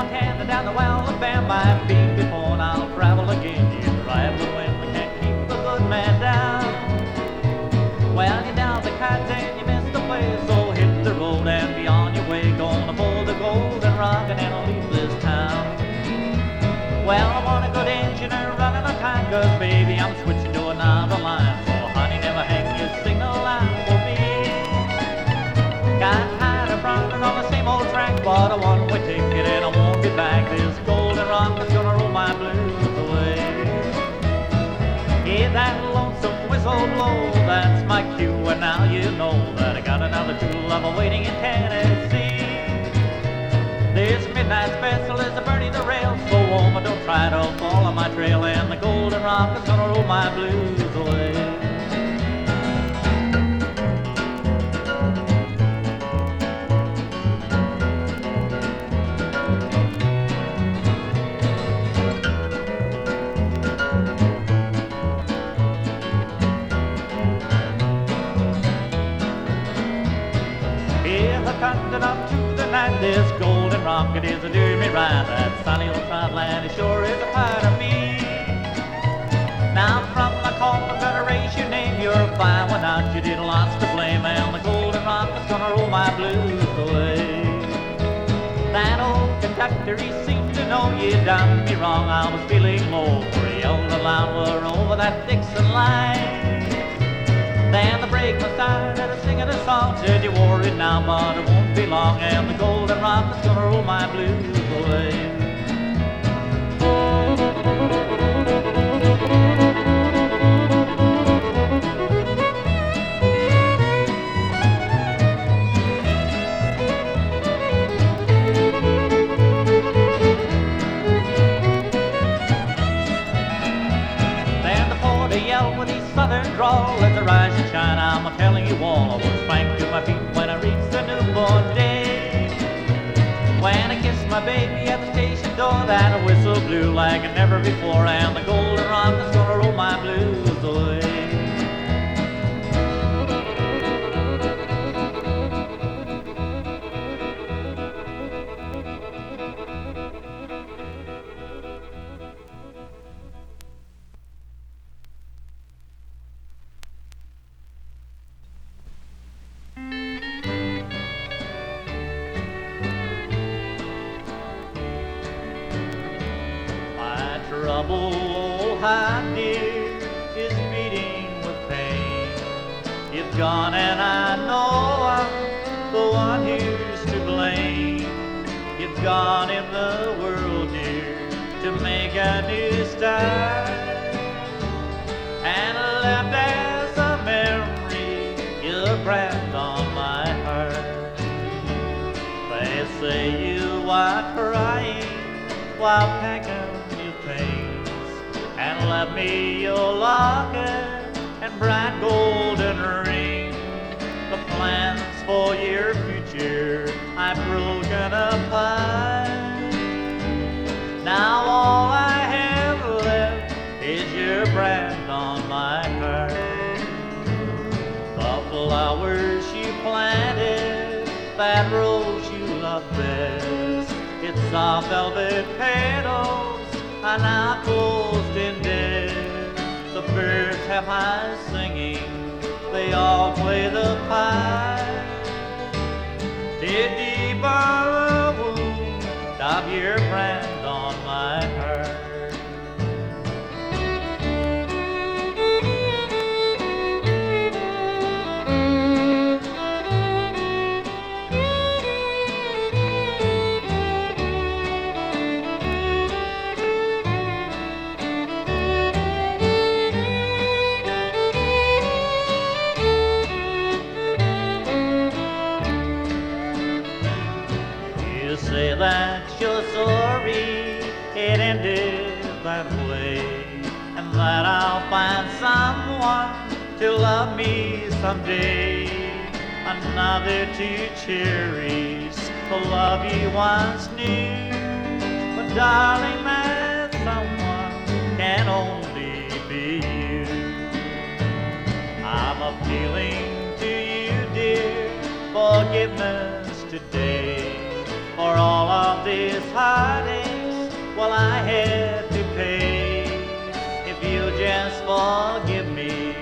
Montana down to Alabama and be before and I'll travel again. You drive the wind, but can't keep the good man down. Well, you're down the cards and you missed the place, so hit the road and be on your way. Gonna pull the golden rock and then I'll leave this town. Well, I want a good engineer running a time, 'cause baby, I'm switching to another line. So honey, never hang your signal line for me. Got tired of running on the same old track, but a one-way ticket and I won't be back. This golden rock is gonna roll my blues away. Hear that lonesome whistle blow, that's my cue, and now you know that I got another true love waiting in Tennessee. This midnight special is a burning the rail, so woman, don't try to follow my trail, and the golden rock is gonna roll my blues away. Coming up to the night, this golden rocket is a doing me right. That sunny old trout land, it sure is a part of me. Now from my call, I'm gonna raise your name. You're a fine one out, you did lots to blame, and the golden rocket's gonna roll my blues away. That old conductor, he seemed to know you done me wrong. I was feeling low, for he yelled aloud, we're over that Dixon line. Then the brakeman started singing a song, said you wore it now, but it won't be long, and the golden rocket's gonna roll my blues away. Then the porter yelled with his southern drawl, let the rise and shine, I'm telling you all, I was frank to my feet when I reached the newborn day. When I kissed my baby at the station door, that whistle blew like never before, and the golden rocket's gonna roll my blues away. Trouble, oh heart dear, is beating with pain. You've gone and I know I'm the one who's to blame. You've gone in the world, dear, to make a new start, and left as a memory your breath on my heart. They say you are crying while packing and left me your locket and bright golden ring. The plans for your future I've broken apart. Now all I have left is your brand on my heart. The flowers you planted, that rose you love best, its soft velvet petals are now closed in death. The birds have high singing, they all play the pipe. Did deeper the wound of your brand on my heart. Say that you're sorry it ended that way, and that I'll find someone to love me someday, another to cherish the love you once knew. But darling, that someone can only be you. I'm appealing to you, dear, forgiveness today for all of the these heartaches, well, I had to pay. If you just forgive me,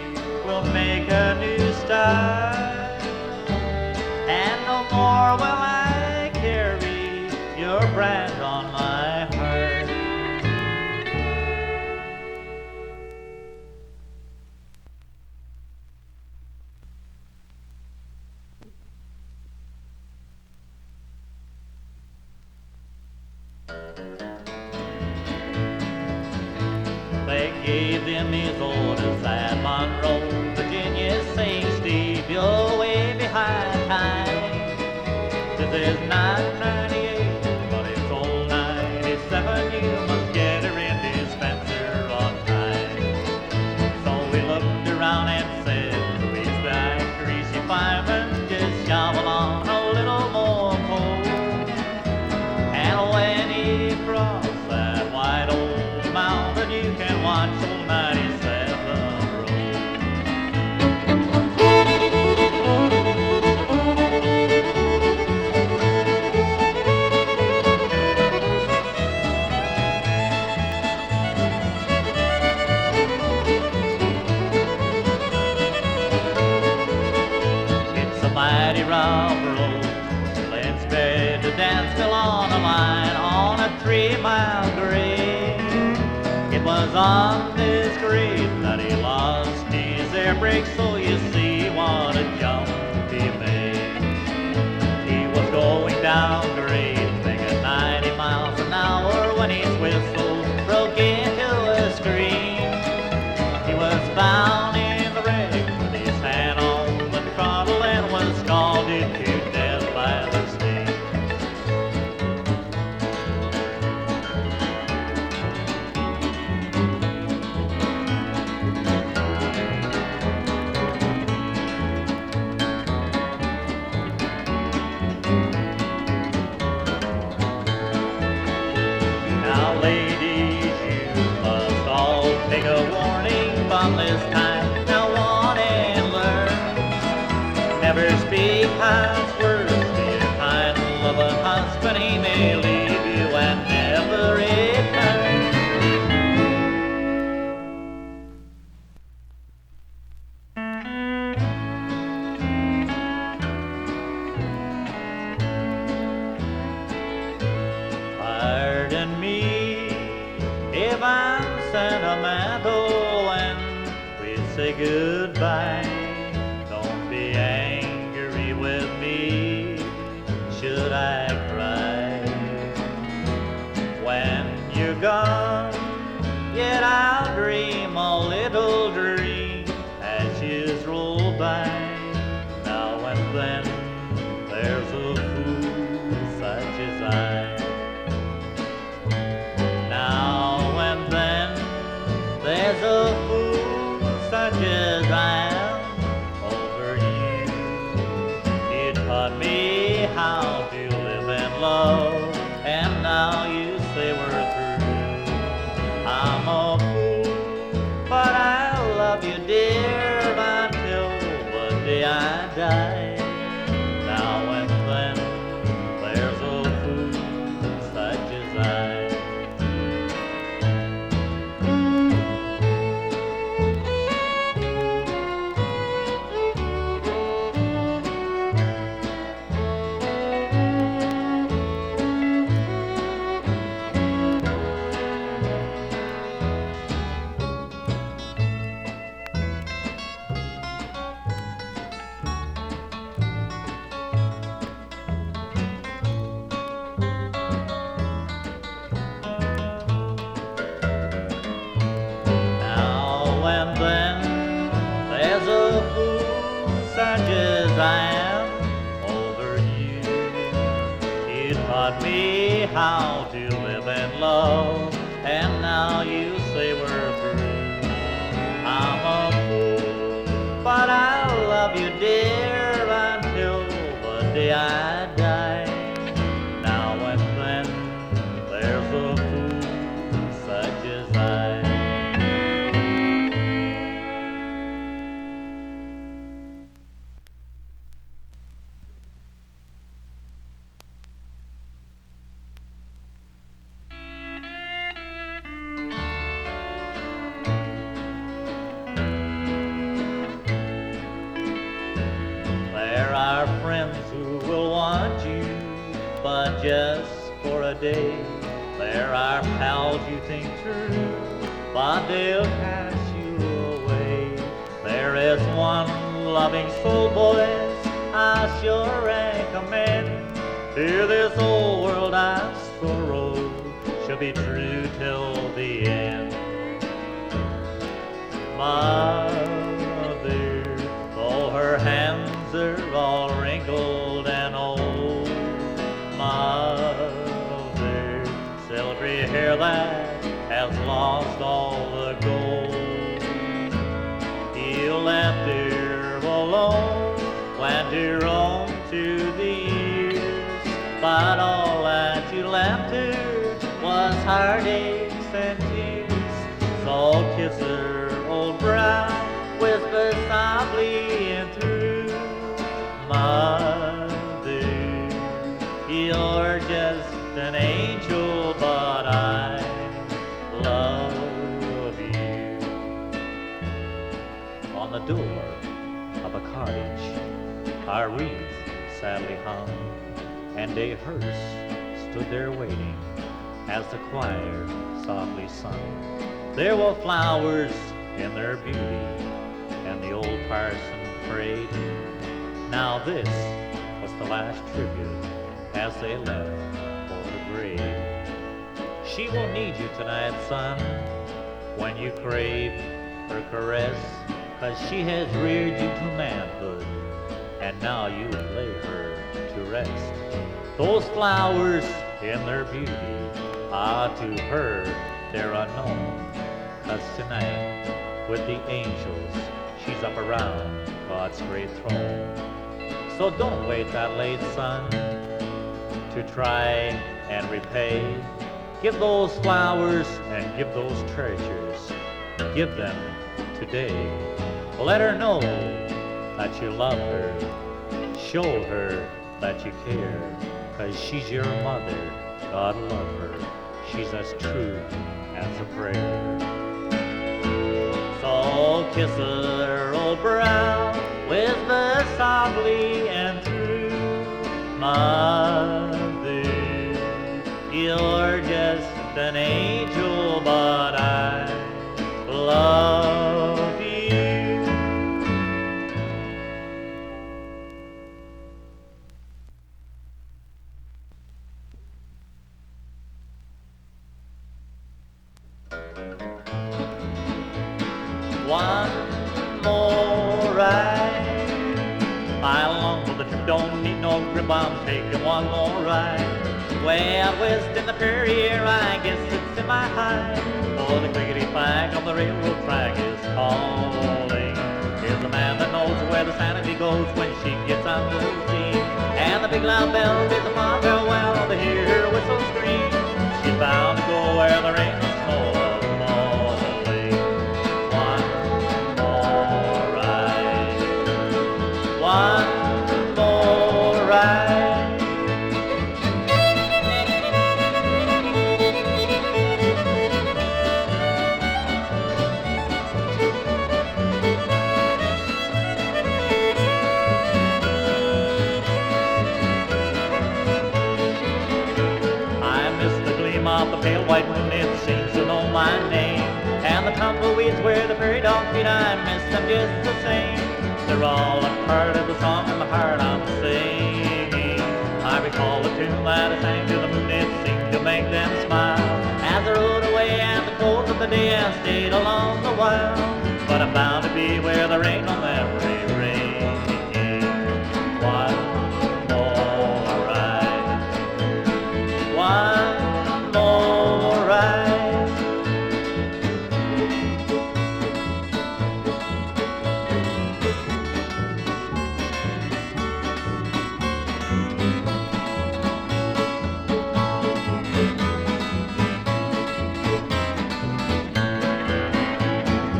we'll make a new start. And no more will I carry your brand on my heart. They gave them his orders at Monroe, Virginia, saying, Steve, you're way behind time. This is 998, but it's old 97. You must get her in dispenser on time. So we looked around and said, Louise, that greasy fireman, just shovel on a little more coal. And when he crossed that white old mountain, you can watch old 97 roll. It's a mighty rough road. Let's bed to dance till on a line on a 3-mile grade. It was on this grade that he lost his air brake, so you see what a jump he made. He was going down grade, making 90 miles an hour when his whistle broke into a scream. He was bound in the wreck with his hand on the throttle and was scalded to death by the steam. Now, ladies, you must all take a warning from this time. Now, want and learn. Never speak harsh words to your kind, loving husband. He may leave you and never return. Pardon me if I'm sentimental when we say goodbye. Don't be angry with me should I cry. When you're gone, yet I'll dream a little dream as years roll by. Now and then there's a fool such as I. Now and then there's a fool such as I am over you. You taught me how to live and love, and now you say we're through. I'm a fool, but I love you, dear, until the day I die. Now and then there's a fool such as I. Such as I am over you. You taught me how to live and love, and now you say we're through. I'm a fool, but I love you, dear, until the day I die. Now and then there's a fool such as I. are friends who will want you, but just for a day. There are pals you think true, but they'll cast you away. There is one loving soul, boys, I sure recommend. To this old world of sorrow, she'll be true till the end. Mother, though her hands are all wrinkled and old, Mother, silvery hair that has lost all the gold. You left her alone, went her home to the years, but all that you left her was heartaches and tears. So kiss her old brow, whisper softly and true, Mother, you're just an angel, but I love you. On the door of a cottage, our wreath sadly hung, and a hearse stood there waiting as the choir softly sung. There were flowers in their beauty, and the old parson prayed. Now this was the last tribute as they left for the grave. She will need you tonight, son, when you crave her caress, 'cause she has reared you to manhood, and now you lay her to rest. Those flowers in their beauty are to her they're unknown, 'cause tonight with the angels she's up around God's great throne. So don't wait that late, son, to try and repay. Give those flowers and give those treasures, give them today. Let her know that you love her, show her that you care, 'cause she's your mother, God love her, she's as true as a prayer. So kiss her old brow, whisper softly and true, Mother, you're just an angel, but I love you. One more ride. I long for the trip, don't need no grip, I'm taking one more ride. Way out west in the prairie here, I guess it's in my hide. Oh, the clickety clack on the railroad track is calling. Here's the man that knows where the sanity goes when she gets under the steam. And the big loud bell bids the fond farewell to hear her whistle scream. She's bound to go where the rain and snow are falling. One more ride. One more ride. Of the pale white moon, it seems to know my name. And the tumbleweeds where the prairie dog feed, I miss them just the same. They're all a part of the song in my heart I'm singing. I recall the tune that I sang to the moon, it seemed to make them smile. As I rode away at the close of the day, I stayed along the while. But I'm bound to be where there ain't no memory ringing. One more ride. One more ride.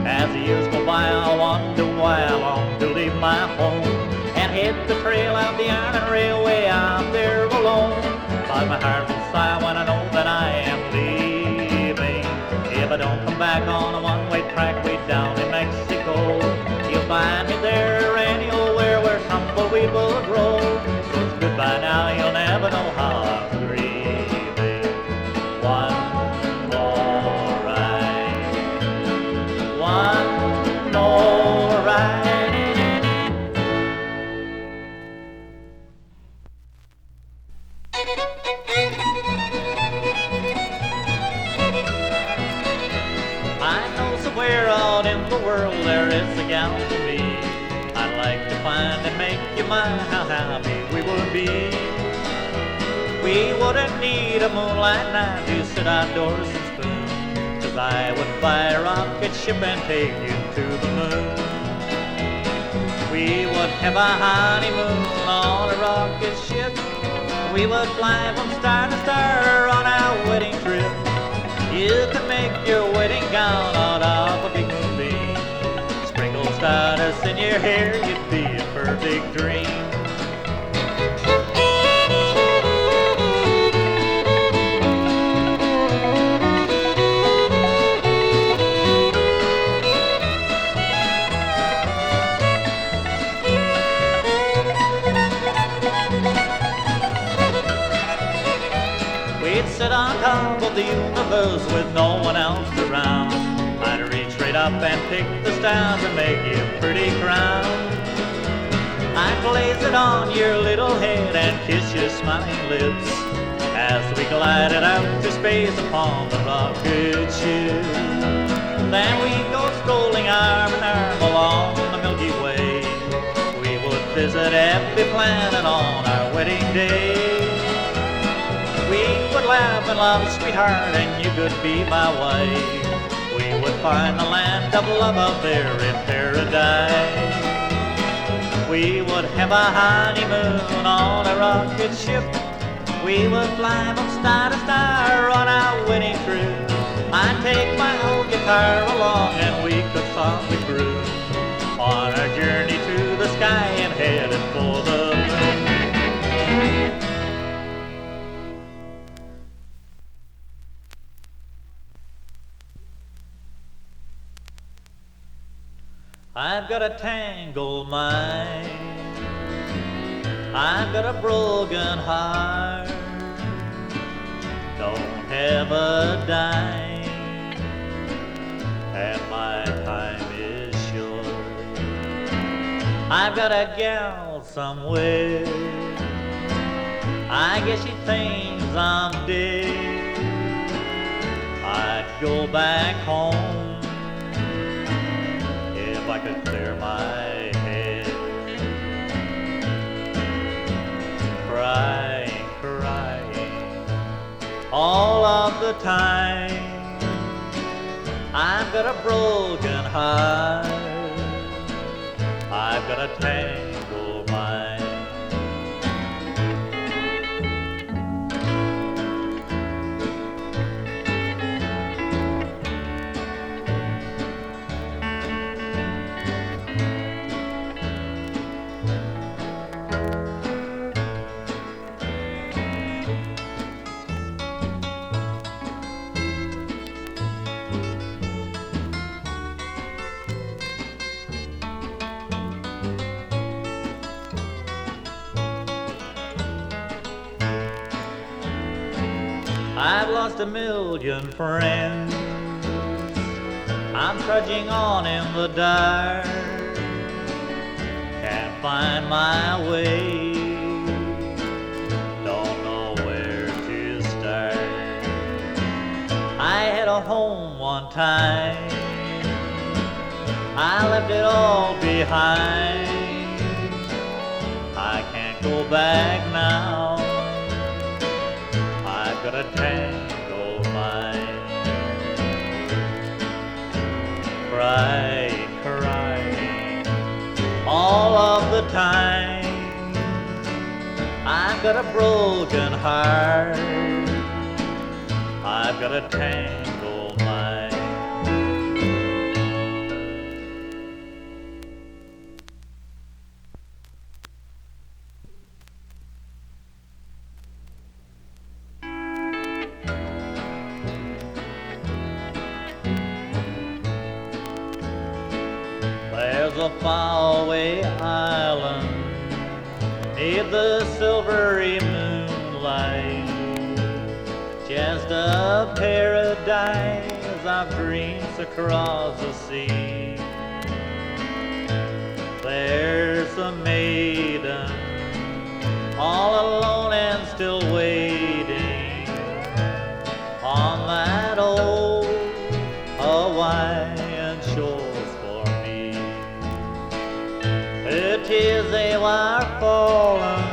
As the years go by, I wonder why I long to leave my home and hit the trail of the iron railway out there alone. But my heart will sigh when I know that I am leaving. If I don't come back on a one-way track way down in Mexico, you'll find me there any old where tumbleweed will grow. never know how I'm grieving. One more ride, one more ride. I know somewhere out in the world there is a gal for me. I'd like to find and make you mine, how happy we would be. We wouldn't need a moonlight night to sit outdoors and spoon, 'cause I would buy a rocket ship and take you to the moon. We would have a honeymoon on a rocket ship. We would fly from star to star on our wedding trip. You could make your wedding gown out of a big moonbeam. Sprinkle stardust in your hair, you'd be a perfect dream. We'd sit on top of the universe with no one else around. I'd reach right up and pick the stars and make you a pretty crown. I'd place it on your little head and kiss your smiling lips as we glided out to space upon the rocket ship. Then we'd go strolling arm in arm along the Milky Way. We would visit every planet on our wedding day. We would laugh and love, sweetheart, and you could be my wife. We would find the land of love out there in paradise. We would have a honeymoon on a rocket ship. We would fly from star to star on our wedding trip. I'd take my old guitar along and we could song the groove on our journey to the sky and headed for the moon. I've got a tangled mind, I've got a broken heart, don't have a dime, and my time is short. I've got a gal somewhere, I guess she thinks I'm dead. I'd go back home if I could clear my head. Crying, crying all of the time. I've got a broken heart, I've got a tangled mind. I've lost a million friends, I'm trudging on in the dark, can't find my way, don't know where to start. I had a home one time, I left it all behind, I can't go back now, I've got a tangled mind. Crying, crying all of the time. I've got a broken heart, I've got a tangled mind. There's a faraway island neath the silvery moonlight. life, just a paradise of dreams across the sea. There's a maiden all alone and still waiting on that old Hawaiian shores for me. The tears they were falling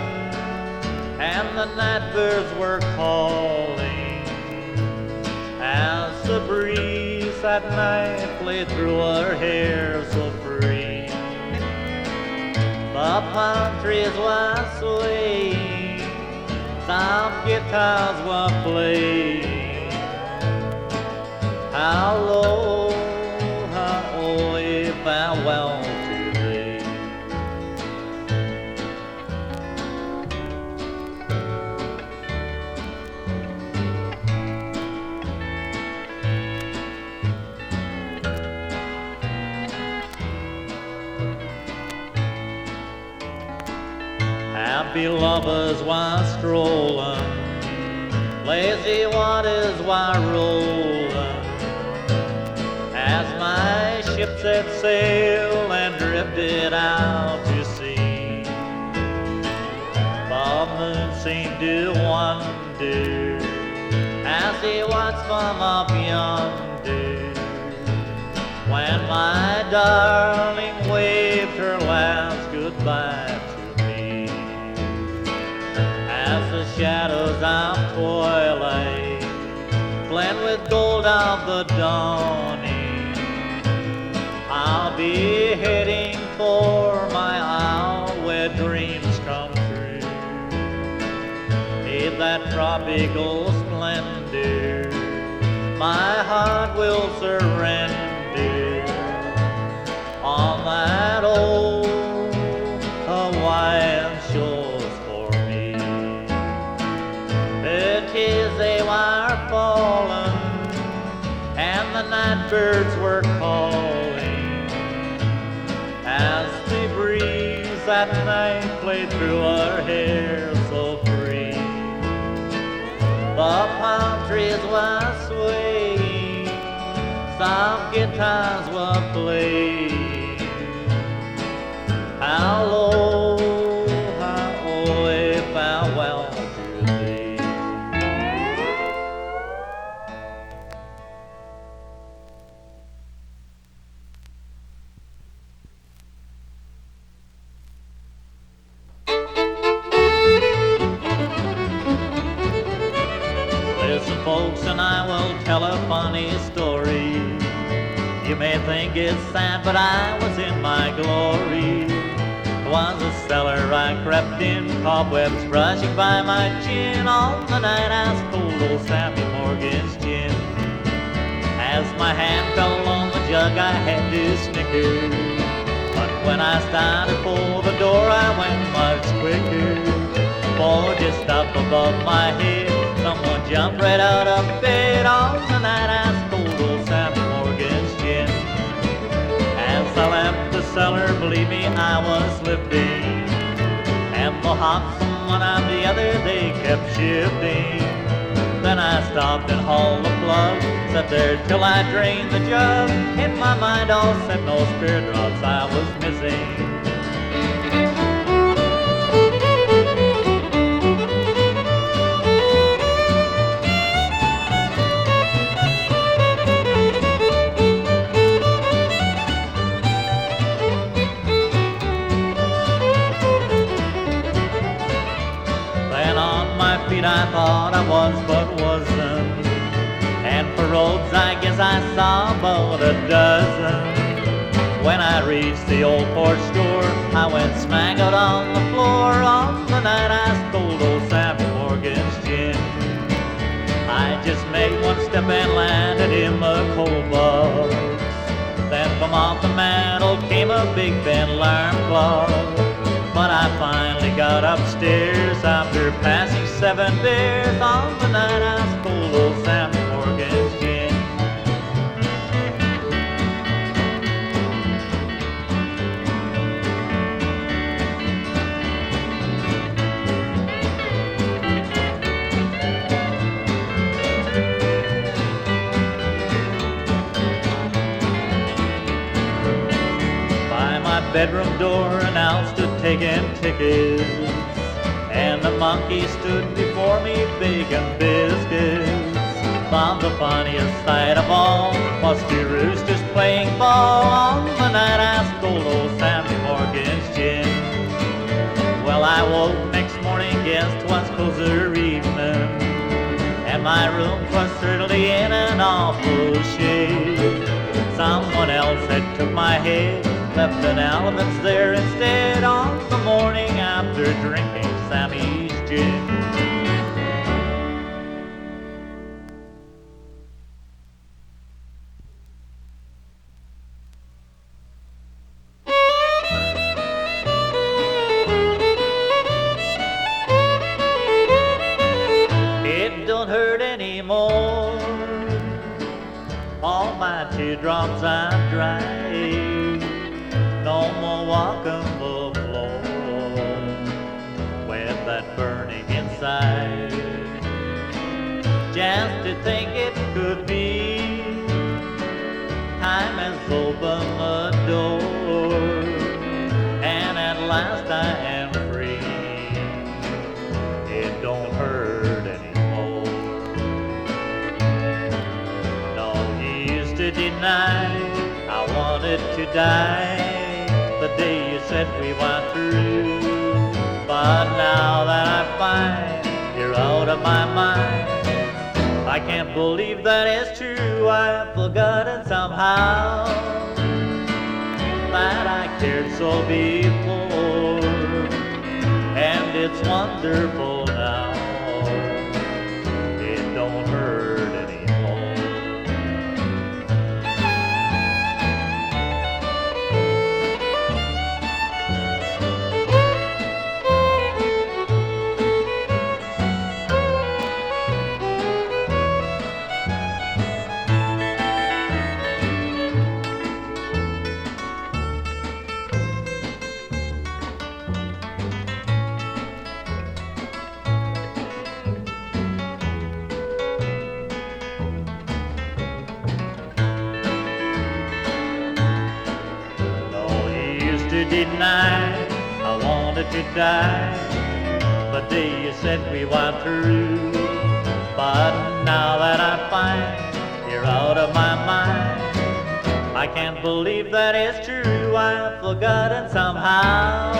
and the night birds were calling as the breeze at night played through her hair so free. The palm trees were swaying, soft guitars were playing. How low, how only farewell today. Happy lovers while strolling, lazy waters while rolling, as my ship set sail and drifted out to sea. The moon seemed to wonder as he watched from up yonder, when my darling waved her last goodbye to me. As the shadows of twilight blend with gold of the dawning, I'll be heading for my isle where dreams come true. In that tropical splendor, my heart will surrender on that old Hawaiian shores for me. The tears they were falling and the night birds were calling as the breeze at night played through her hair so free. The palm trees were swaying, soft guitars were playing. How low, how away, farewell to thee. Listen, folks, and I will tell a funny story. You may think it's sad, but I was in my glory. Was a cellar I crept in, cobwebs brushing by my chin. On the night I stole old Sammy Morgan's gin. As my hand fell on the jug I had to snicker, but when I started for the door I went much quicker. For just up above my head someone jumped right out of bed. On the night I stole old Sammy Morgan's gin. As I left the cellar, believe me, I was lifting, and the hops from one on the other, they kept shifting. Then I stopped and hauled the plug, sat there till I drained the jug. In my mind all set, no spirit drops I was missing. I thought I was but wasn't, and for roads I guess I saw about a dozen. When I reached the old porch door I went smack out on the floor. On the night I stole old Sammy Morgan's gin. I just made one step and landed in the coal box. Then from off the mantel came a big bent alarm clock. But I finally got upstairs after passing 7 beers. On the night I stole old Sammy Morgan's gin. bedroom door announced to taking tickets, and the monkey stood before me baking biscuits. Found the funniest sight of all was two roosters playing ball on the night I stole old Sammy Morgan's gin. Well, I woke next morning, guessed 'twas closer evening, and my room was certainly in an awful shade. Someone else had took my head, left an elephant there instead on the morning after drinking Sammy's gin. It don't hurt anymore, all my teardrops I've dried. No more walking the floor with that burning inside. Just to think it could be, time has opened the door, and at last I am free. It don't hurt anymore. No, he used to deny I wanted to die the day you said we went through. But now that I find you're out of my mind, I can't believe that it's true. I've forgotten somehow that I cared so before, and it's wonderful now. It don't hurt anymore. Deny I wanted to die the day you said we went through. But now that I find you're out of my mind, I can't believe that it's true. I've forgotten somehow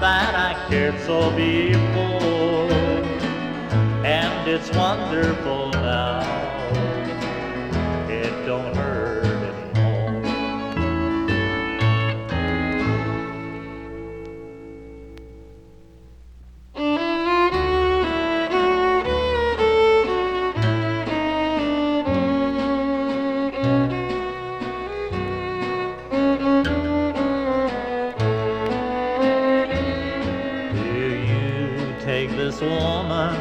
that I cared so before, and it's wonderful now. It don't hurt. Woman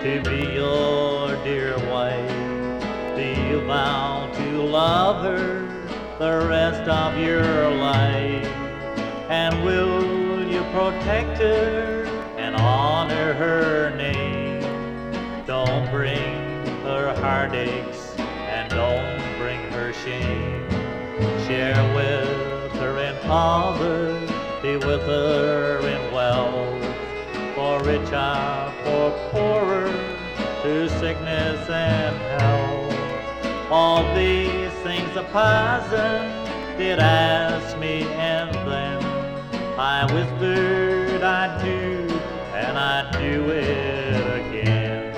to be your dear wife? Do you vow to love her the rest of your life? And will you protect her and honor her name? Don't bring her heartaches and don't bring her shame. Share with her in poverty, with her in wealth, for richer, for poorer, to sickness and health. All these things a parson did ask me, and then I whispered I'd do, and I'd do it again.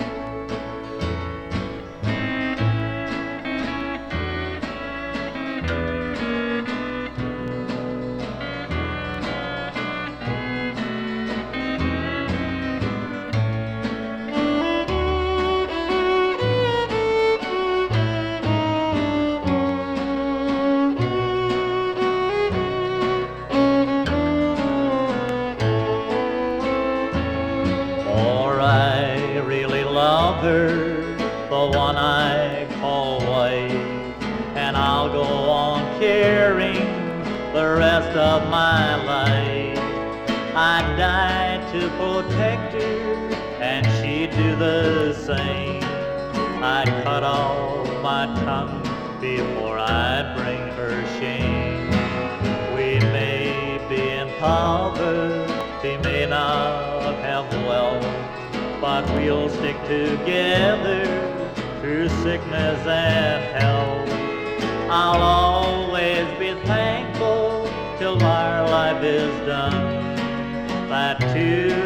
The one I call wife, and I'll go on caring the rest of my life. I'd die to protect her, and she'd do the same. I'd cut off my tongue before I'd bring her shame. poverty may not have wealth, but we'll stick together through sickness and health. I'll always be thankful till our life is done, that two